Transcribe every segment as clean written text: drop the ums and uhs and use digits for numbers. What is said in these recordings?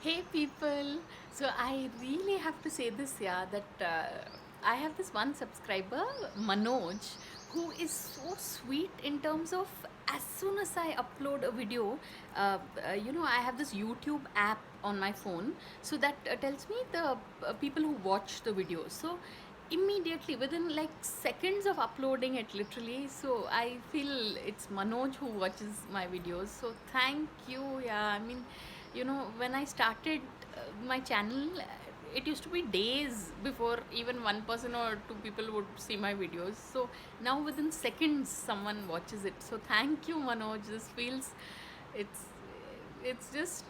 Hey people, so I really have to say this, yeah, that I have this one subscriber, Manoj, who is so sweet in terms of as soon as I upload a video, I have this YouTube app on my phone, so that tells me the people who watch the video. So immediately within like seconds of uploading it literally, so I feel it's Manoj who watches my videos, so thank you. Yeah, I mean, when I started my channel, it used to be days before even one person or two people would see my videos. So now within seconds someone watches it, so thank you, Manoj. This feels, it's it's just,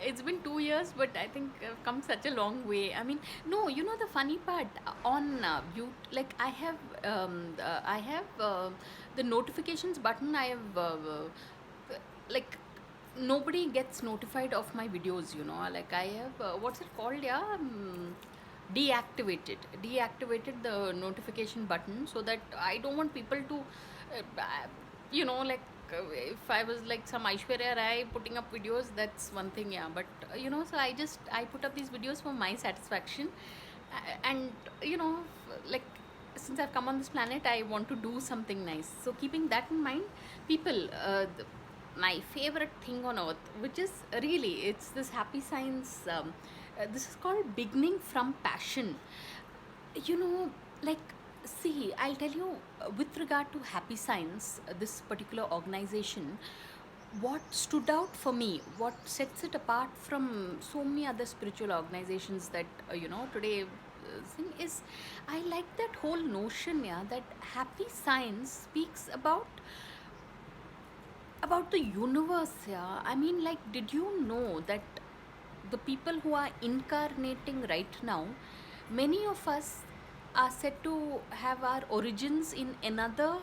it's been 2 years, but I think I've come such a long way. I mean, no, the funny part, on you, like I have the notifications button. I have like nobody gets notified of my videos. Like I have what's it called? Yeah. Deactivated the notification button, so that I don't want people to like if I was like some Aishwarya Rai putting up videos, that's one thing, yeah. But so I put up these videos for my satisfaction. And like, since I've come on this planet, I want to do something nice. So keeping that in mind, people, my favorite thing on earth, which is really, it's this happy science. This is called beginning from passion. you know like, see, I'll tell you, with regard to happy science, this particular organization, what stood out for me, what sets it apart from so many other spiritual organizations that today thing is, I like that whole notion, yeah, that happy science speaks about the universe. Yeah, I mean, like, did you know that the people who are incarnating right now, many of us are said to have our origins in another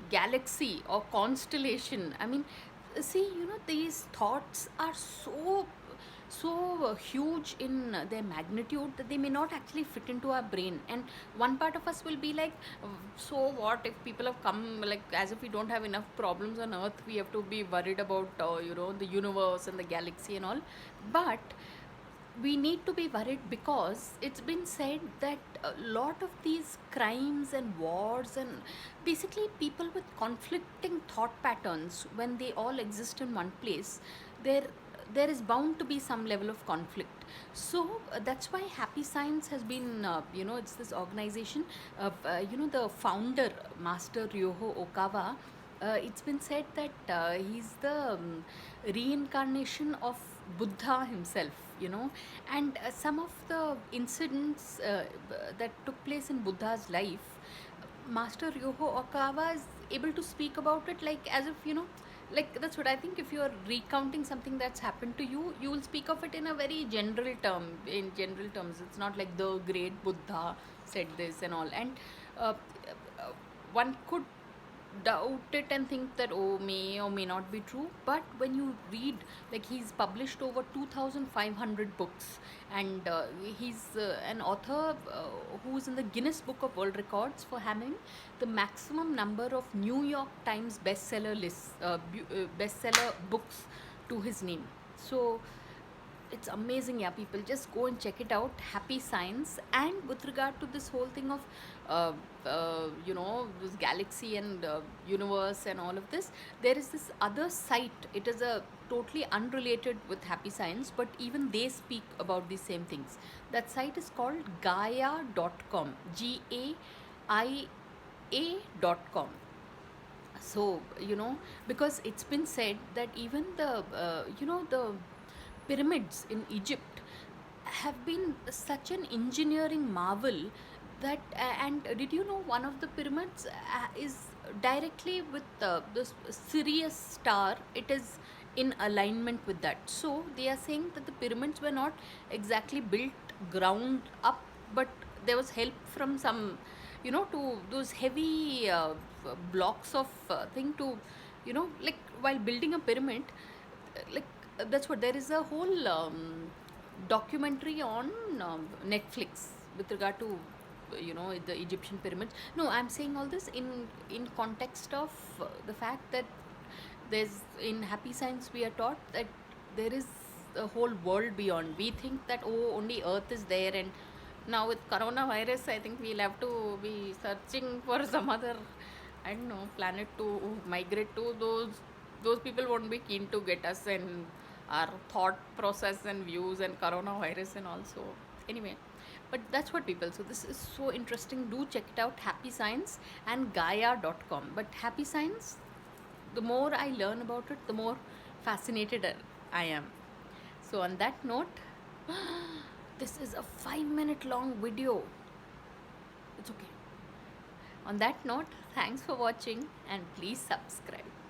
galaxy or constellation. I mean, see, these thoughts are so huge in their magnitude that they may not actually fit into our brain. And one part of us will be like, so what if people have come, like, as if we don't have enough problems on earth, we have to be worried about the universe and the galaxy and all. But we need to be worried, because it's been said that a lot of these crimes and wars, and basically people with conflicting thought patterns, when they all exist in one place, there there is bound to be some level of conflict. So that's why Happy Science has been, it's this organization of, the founder, Master Ryoho Okawa. It's been said that he's the reincarnation of Buddha himself, and some of the incidents that took place in Buddha's life, Master Ryoho Okawa is able to speak about it like as if, like, that's what I think. If you are recounting something that's happened to you, you will speak of it in a very general term, in general terms. It's not like the great Buddha said this and all. And uh, one could doubt it and think that, oh, may or may not be true. But when you read, like, he's published over 2500 books, and he's an author who's in the Guinness Book of World Records for having the maximum number of New York Times bestseller lists, bestseller books to his name. So it's amazing. Yeah, people, just go and check it out, Happy Science. And with regard to this whole thing of this galaxy and universe and all of this, there is this other site. It is a totally unrelated with Happy Science, but even they speak about the same things. That site is called gaia.com, gaia.com. So because it's been said that even the pyramids in Egypt have been such an engineering marvel that, and did you know one of the pyramids is directly with the Sirius star? It is in alignment with that. So they are saying that the pyramids were not exactly built ground up, but there was help from some, to those heavy blocks of thing to, like, while building a pyramid, like, that's what, there is a whole documentary on Netflix with regard to the Egyptian pyramids. No, I'm saying all this in context of the fact that there's, in Happy Science we are taught that there is the whole world beyond. We think that, oh, only Earth is there, and now with coronavirus, I think we'll have to be searching for some other, I don't know, planet to migrate to. Those people won't be keen to get us and our thought process and views and coronavirus and also. Anyway, but that's what people. So this is so interesting. Do check it out. Happy Science and Gaia.com. But Happy Science, the more I learn about it, the more fascinated I am. So, on that note, this is a 5 minute long video. It's okay. On that note, thanks for watching and please subscribe.